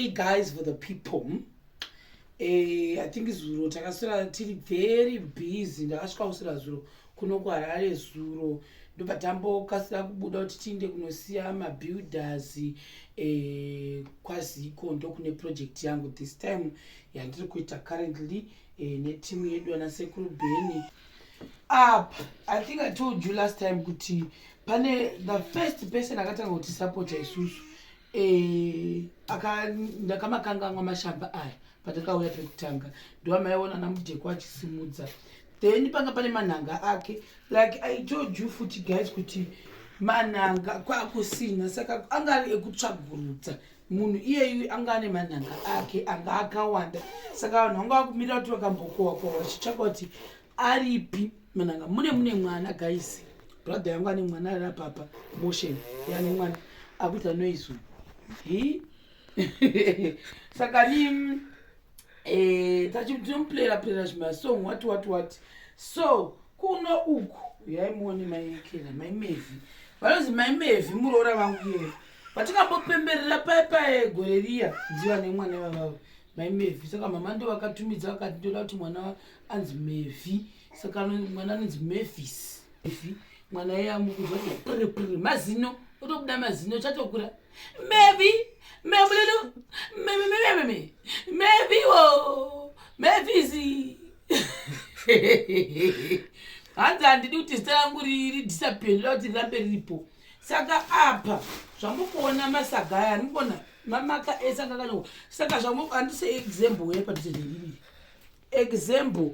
guys, for the people. I think zuro takasura tiri very busy. Ndakasvika kusura zuro kuno kuHarare zuro. Ndobva tambokasira kubuda kuti tiinde kunosiya mabuilders kwaZiko ndokune project yangu this time yandiri kuita currently netimu yedu ana Sekuru Beni. I think I told you last time kuti pane the first person akatanga kuti support isusu ndakamakangangwa mashamba aya patakauya pekutanga ndoamaiona namudheko achisimudza, then panga pane manhanga ake. Like I told you futi guys kuti manhanga kwakusina, saka angari ekutsvagurudza munhu iyeyu anga ane manhanga ake anga akawanda, saka vanhu vanga vakumira kuti vakambokohwa vachitsvaka kuti aripi manhanga. Mune mwana guys, brother yangu ane mwana ari apapa motion yane mwana akuita noise saka ni tachimuplayera zvimasong what so kuno uku yaimuone maikera maimevi vanozi maimevi muroora vangu iyeyo vatikambopemberera paipai gore riya dziva nemwana vavavo maimevi. Saka mama ndo vakatumidza vakati ndoda kuti mwana anzi Mevi, saka mwana anonzi Mavis. Mwana iye amukuzwa kuti mazino utobuda mazino chatokura Mevi Mavis hanzi handidi kuti zita rangu riri disappear kuti rirambe riripo. Saka apa zvamukuona masaga aya ndikona mamaka esanga kanyo. Saka handise example yepadhuze neriri example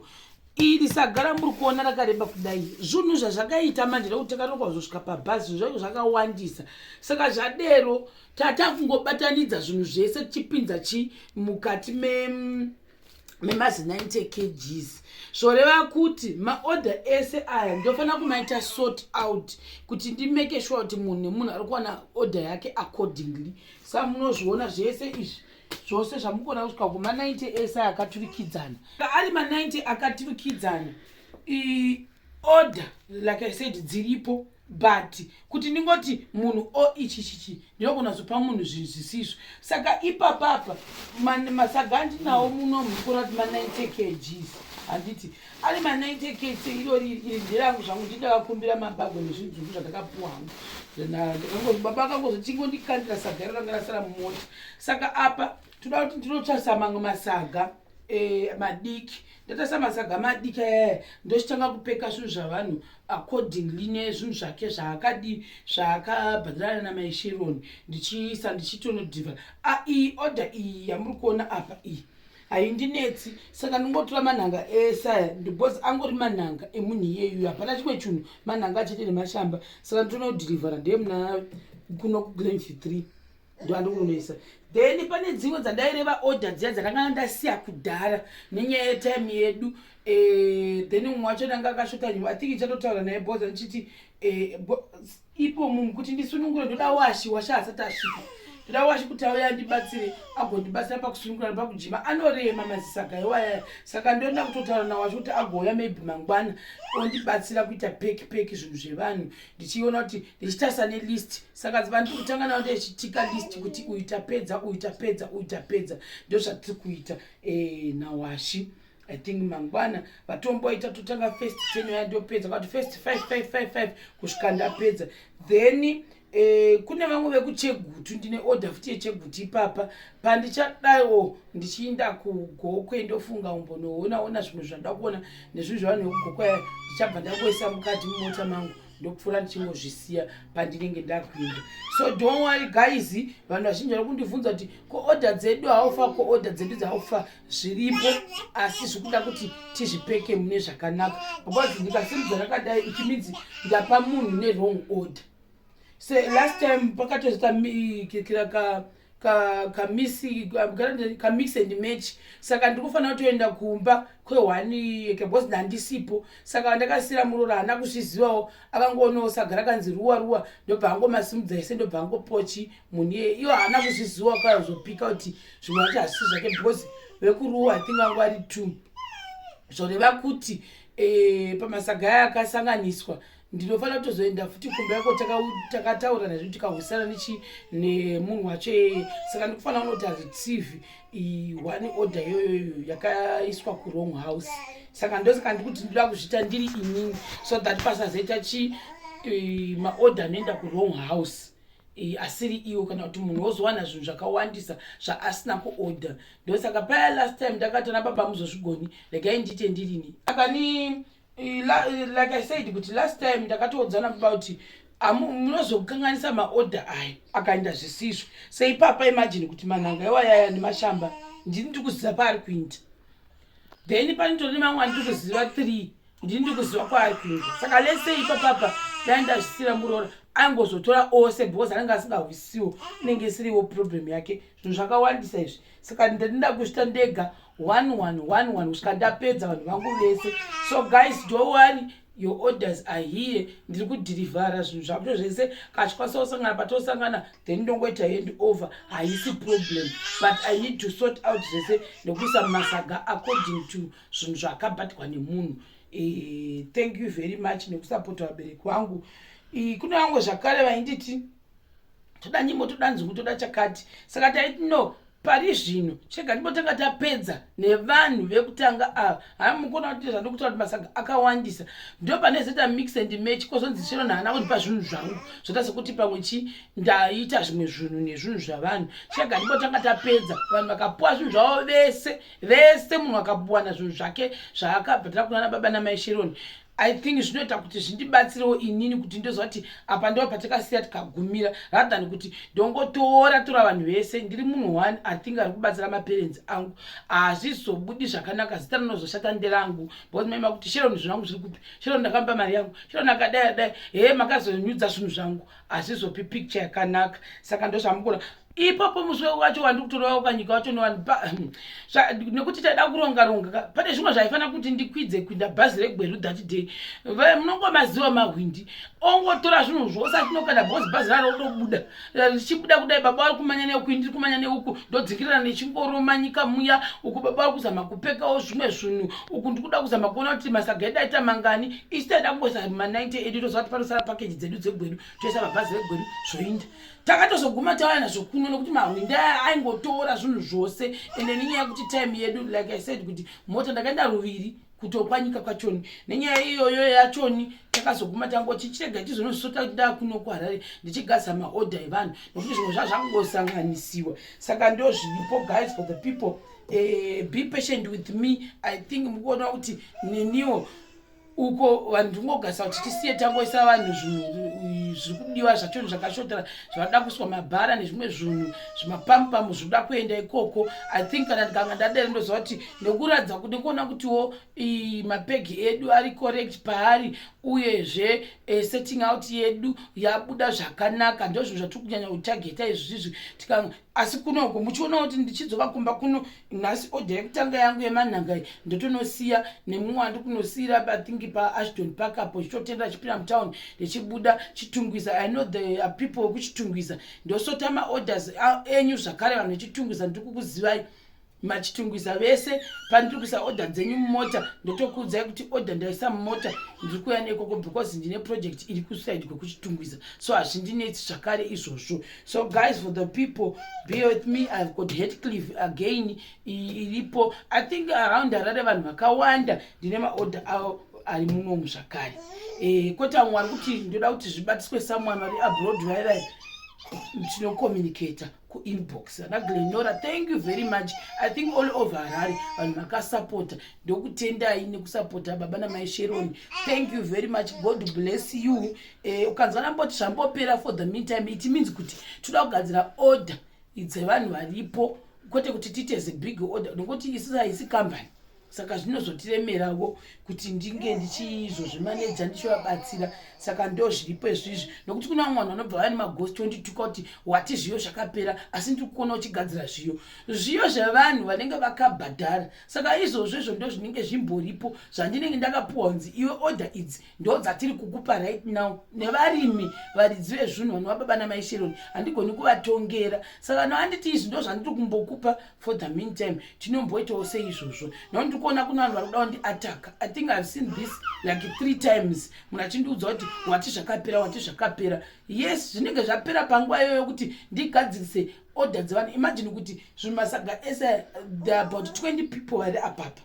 iri sagara muri kuona rakareba kudai zvinhu zvazvakaita manje nekuti takarongwa kuzosvika pabhazi zvacho zvakawandisa. Saka zvadero takungobatanidza zvinhu zvese tichipinza mukati memazi 90 kgs zvoreva kuti maorder ese aya ndofanira kumaita sort out kuti ndimake sure kuti munhu nemunhu ari kuwana order yake accordingly. Saka munozviona zvese izvi zvose zvamukona kusvika kuma 90 ese akaturikidzana. Ari ma 90 akaturikidzana order like I said dziripo, but kuti ndingoti munhu ichichichi ndinogona kuzopa munhu zvinhu zvisizvo. Saka ipapapa masaga andinawo muno mukura kuti ma 90 kgs handiti ari ma 90 kgs irori nderangu zvangu ndidakakumbira mabagwe nezvinhu zvandakapuwa hangu baba akangozochingodikandira saga ranga rasara mumota. Saka apa toda kuti ndinotsvasa mamwe masaga madiki, ndatasa masaga madiki aya ndochitanga kupeka zvinhu zvavanhu accordingly nezvinhu zvake zvaakadi zvaakabhadharana namaisheroni ndichiisa ndichitonodhivha. Iyi order iyi yamuri kuona apa iyi haindinetsi. Saka ndingotora manhanga ese aya because angori manhanga emunhu iyeyu, hapana chimwe chinhu, manhanga chete nemashamba. Saka ndinodhirivhara ndeye muna kuno kuGlenview 3 ndoandikunoisa. Then pane dzimwe dzandaireva order dziya dzandanga ndasiya kudhara nenyaya yetime yedu. Then mumwe wacho ndanga akashota nyuma, I think ichatotaura naye bhoza ndichiti ipo munhu kuti ndisunungure ndoda washi asati asvika, ndoda washi kuti auya ndibatsire agondibatsira pakusunungura nepakujima, anorema mazisaga iwaya. Saka ndonda kutotaura nawacho kuti agouya maybe mangwana ondibatsira kuita peki zvinhu zvevanhu ndichiona kuti ndichitasa nelist. Saka ndiri kutanga nawo ndichitika list kuti uitapedza ndo zvatiri kuita nawashi. I think mangwana vatomboita totanga first 10 yandopedza kuti first 5 kusvika ndapedza. Then kune vamwe vekuChegutu, ndine order futi yeChegutu ipapa pandichadaiwo ndichiinda kuGokwe ndofunga umbonoona zvinhu zvandada kuona nezvinhu zvavanhu vekuGokwe ndichabva ndakuisa mukati mumota mangu ndokupfuura ndichingozvisiya pandinenge ndakuenda. So don't worry guys, vanhu vazhinji vari kundibvunza kuti ko order dzedu haufa, ko order dzedu dzaufa, zviripo asi zvikuda kuti tizvipeke mune zvakanaka, because ndikasimudza rakadai it means ndapa munhu ne-wrong order. So last time pakatozoita ka mix and match, saka ndikufanira kutoenda kumba kwehwani because ndandisipo. Saka ndakasira murora hana kuzvizivawo, akangoonawo saga rakanzi ruwa ndobva angomasimudza ese ndobva angopochi munhu iye hana kuzviziva kwazopika kuti zvimwe vacho hazisi zvake because vekuruwa I think vangu vari 2 zvoreva kuti pamasaga aya akasanganiswa ndinofanira kutozoenda futi kumba yako takataura nazvo tikahwisana nemunhu wacho saka ndikufanira kunoti areceive one order iyoyo yakaiswa kurong house. Saka ndosaka ndikuti ndinoda kuzviita ndiri inini so that pasazoita maorder anoenda kurong house asiri iwo kana kuti munhu wozowana zvinhu zvakawandisa zvaasina kuorder. Ndosaka paya last time ndakatona baba muzozvigoni regai ndiite ndirini akani like I said kuti last time ndakatoodzana baba kuti munozokanganisa maorder aya akaenda zvisizvo seipapa imagine kuti manhanga iwayaya nemashamba ndini ndikuziva paari kuinda then panitori mamwe andikuziva 3 ndini ndikuziva kwaari kuinda. Saka lese ipapapa dai ndazvisira muroora angozotora ose because anenge asingahwisiwo inenge isiriwo problem yake zvinhu zvakawandisa izvi. Saka ndinda kuzvita ndega 1 kusvika ndapedza vanhu vangu vese. So guys, don't worry, your orders are here. Ndiri kudhirivhara zvinhu zvakuto zvese kachikwanisa kusangana patosangana then ndongoita hand over haisi problem, but I need to sort out zvese nekuisa masaga according to zvinhu zvakabatwa nemunhu. Thank you very much nekusapota vabereki vangu. Kuna vangu zvakare vainditi toda nyimbo toda nzungu toda chakati. Saka taiti no pari zvino chega ndibotanga tapedza nevanhu vekutanga ava hamukona kuti zvandikutaura kuti masaga akawandisa ndo pane zeta mix and match kozonzi chero nhana kundipa zvinhu zvangu zvota sekuti pamwe ndaita zvimwe zvinhu nezvinhu zvavanhu. Chega ndibotanga tapedza vanhu vakapuwa zvinhu zvavo vese munhu akapuwana zvinhu zvake zvaakabhatira kunana baba namai Sheroni. I think zvinoita kuti zvindibatsirewo inini kuti ndoziva kuti apa ndo patakasiya tikagumira rather than kuti ndongotora vanhu vese ndiri munhu one I think ari kubatsira maparents angu hazvizobudi zvakanaka zita rinozoshata nderangu because maima kuti Sheroni zvinhu zvangu zviri kupi, Sheroni ndakampa mari yangu, Sheroni akadai makazonyudza zvinhu zvangu hazvizopi picture yakanaka. Saka ndozvamukona ipapo muswe wacho wandikutorawo kanyika wacho nekuti taida kuronga pane zvimwe zvaifana kuti ndikwidze kuinda bhazi regweru that day munongomaziva mahwindi ongotora zvinhu zvose atinokana bhozi bhazi raro robuda richibuda kudai baba vari kumanya neuku ndiri kumanya neuku ndodzingirana nechingoro manyika muya uku baba vari kuzama kupekawo zvimwe zvinhu uku ndikuda kuzama kuona kuti masaga edu aita mangani isi taida kungoisa ma90 edu toziva kuti panosara pakeji dzedu dzegweru toisa mabhazi regweru zvoinda takatozoguma tauya nazvo kuno nokuti mahwindi aingotora zvinhu zvose ende nenyaya yekuti time yedu like I said kuti mota ndakaenda ruviri kutopwanyika kwachoni nenyaya iyoyo yachoni takazoguma tangoti chirega tizonosota kuti ndakuno kuHarare ndichigasa maorder evanhu nokuti zvimwe zvazvangosanganisiwa. Saka ndo zviripo guys for the people. Be patient with me. I think mukuona kuti neniwo uko vanhu ndingogasa kuti tisiye tangoisa vanhu zvinhu zviri kudiwa zvachoni zvakashotera zvavada kuswa mabhara nezvimwe zvinhu zvimapamupamu zvinoda kuenda ikoko. I think kana ndikanga ndadere ndoziva kuti nekuradza kuti ndikuona kutiwo mapegi edu ari correct paari uyezve setting out yedu yabuda zvakanaka ndo zvinhu zvatiri kunyanya kutageta izvizvi asi kunoko muchiona kuti ndichidzova kumba kuno nhasi order yekutanga yangu yemanhanga ndotonosiya nemumwe wandi kunosiyira I think paAshton Park apo chichotenda chipinda mutown ndichibuda chitungwiza. I know the people wekuchitungwiza ndosota maorders enyu zvakare vanhu vechitungwiza ndiri kukuzivai machitungwiza vese pandiri kuisa order dzenyu mumota ndotokuudzai kuti order ndaisa mumota ndiri kuya nekoko because ndine project iri kuside kwekuchitungwiza so hazvindinetsi zvakare izvozvo. So guys, for the people be with me, I've got Heathcliff again iripo I think around Harare vanhu vakawanda ndine maorder avo ari munomu zvakare. Kwete vamwe vari kuti ndoda kuti zvibatiswe someone vari abroad vairai tinokommunicata kuinbox anaGlenora. Thank you very much. I think all over Harare vanhu vakasapota ndokutendai nekusapota baba namai Sheroni. Thank you very much. God bless you. Ukanzwa namboti zvambopera for the meantime it means kuti toda kugadzira order dzevanhu varipo kwete kuti tiite as a big order nokuti isi haisi company. Saka zvinozotiremerawo kuti ndinge ndichizozvimaneja ndichivabatsira. Saka ndo zviripo izvizvi nokuti kuna mwana anobva vane maghost 22 kuti wati zviyo zvakapera asi ndiri kuona uchigadzira zviyo zvavanhu vanenge vakabhadhara. Saka izvozvo ndo zvinenge zvimboripo zvandinenge ndakapuwa kunzi iwe order idzi ndo dzatiri kukupa right now. Nevarimi varidzi vezvinhu vanova baba namai Sheroni handigoni kuvatongera. Saka no handiti izvi ndo zvandiri kumbokupa for the meantime tinomboitawo seizvozvo nokuti ndiri kuona kuna vanhu vari kuda kundiataka. I think I've seen this like 3 times. Munhu achindiudza kuti wati zvakapera. Yes, zvinenge zvapera panguva iyoyo kuti ndigadzirise order dzevanhu. Imagine kuti zvinhu masaga ese there are about 20 people vari apapa.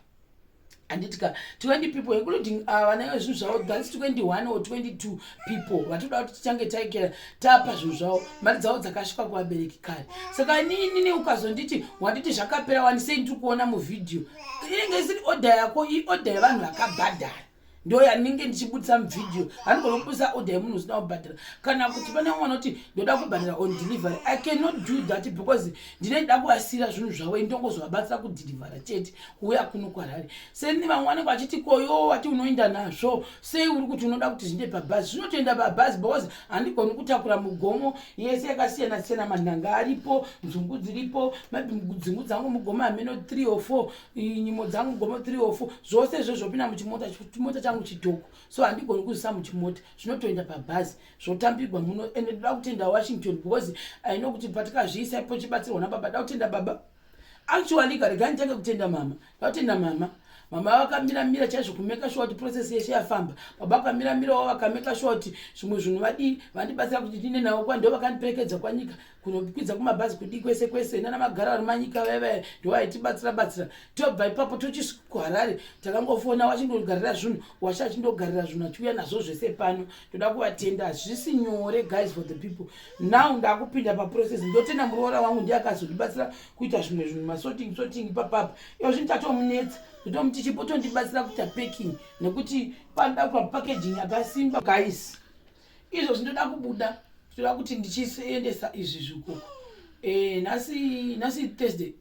Anditika 20 people including vana zvinhu zvavo that's 21 or 22 people vatoda kuti tichange taikera tapa zvinhu zvavo mari dzavo dzakasvika kuvabereki kare. Saka nini ukazonditi wanditi zvakapera wanisei ndiri kuona muvhidhiyo inenge isiri order yako, order yevanhu vakabhadhara ndo yanenge ndichibudisa muvhidhiyo. Handikona kubudisa order yemunhu usina kubhadhara. Kana kuti pane mwana kuti ndoda kubhadhara on delivery, I cannot do that because ndinoda kuasira zvinhu zvavo ndongozovabatsira kudhilivhara chete kuuya kuno kwarari. Seni vamwe vanenge vachiti koyo wati unoenda nazvo sei uri kuti unoda kuti zvinde pabhazi. Zvinotoenda pabhazi because handigoni kutakura mugomo yese yakasiyana siyana. Manhanga aripo, nzungu dziripo, nzungu dzangu mugomo hameno 3 or 4, nyimo dzangu mugomo 3 or 4, zvose izvo zvopinda muchimota changu chitoko. So handigoni kuzisa muchimota, zvinotoenda pabhazi zvotambirwa muno. Ende ndoda kutenda Washington because I know kuti patikazviisa ipo chibatsirwa nababa. Da kutenda baba actually garega ndichange kutenda mama. Da kutenda mama vakamira chaizvo kumeka sure kuti process yeshe yafamba. Baba vakamira vakameka sure kuti zvimwe zvinhu vandibatsira kuti ndine nawo kwa ndo vakandiperekedza kwanyika kunokwidza kumabhazi kudi kwese nana magara ari manyika veve ndo vaitibatsira. Tobva ipapo tochisvika kuHarare takangofona wachindogarira zvinhu wachachindogarira zvinhu achiuya nazvo zvese pano. Toda kuvatenda hazvisi nyore guys for the people. Now ndakupinda paprocess ndotenda muroora wangu ndiye akazondibatsira kuita zvimwe zvinhu masorting papapa. Iyo zvinhu tatomunetsa ndotomuti chipoto ndibatsira kuita packing nekuti panda kwa packaging yakasimba guys. Izvo zvindoda kubuda toda kuti ndichiendesa izvi zvikoko. Nasi Thursday.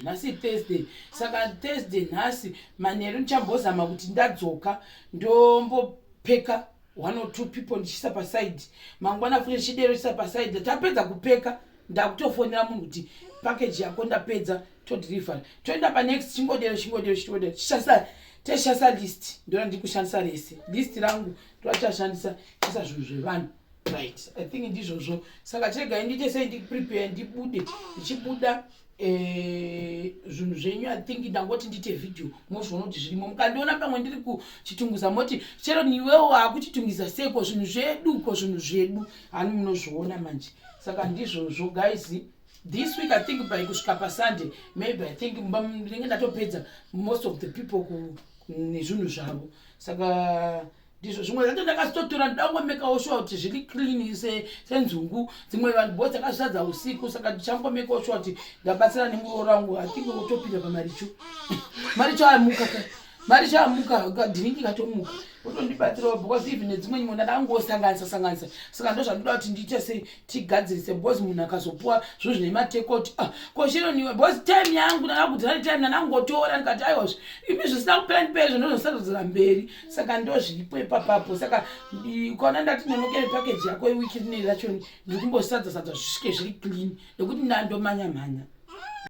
Nasi Thursday. Saka Thursday nasi manheru ndichambozama kuti ndadzoka ndombopeka 1 or 2 people ndichisa paside. Mangwana futi chidero chisa paside. Tapedza kupeka ndakutofonera munhu kuti package yako ndapedza to deliver. Toenda pa next chingodero teshasa list. Ndona ndikushandisa rese. List rangu twachashandisa chisa zvinhu zvevanhu. Right. I think ndizvozvo. Saka chega ndite sei ndiprepare ndichibuda zvinhu zvenyu. I think ndangoti ndite video mozviona kuti zvirimo. Mukandiona pamwe ndiri kuchitunguza moti chero niwewo hakuchitungisa seko zvinhu zvedu hani munozviona manje. Saka ndizvozvo guys. This week I think by kusvika paSunday maybe I think ndinenge ndatopedza most of the people nezvinhu zvavo. Saka ndizvo zvimwe zvacho ndakasitotora ndangomekawo sure kuti zviri clean senzungu. Dzimwe vanhu bo dzakazadza usiku. Saka ndichangomekawo sure kuti ndabatsira nemuroora wangu. I think utopinda pamaricho maricho amuka dhiringi katomuka otondibatsirawo because even nedzimwe nyimo ndangosanganisa. Saka ndo zvandoda kuti ndiite sei tigadzirise because munhu akazopuwa zvinhu zvine matekoti koshiro niwe because time yangu ndakakudzana time ndangotora ndikati aiwazvo imi zvisina kupera ndipezvo ndozosadzira mberi. Saka ndo zviripo ipapapo. Saka ukaona ndati ndinokere package yako iwiki rineri racho ndiri kumbosadza zvisvike zviri clean nekuti ndandomanya.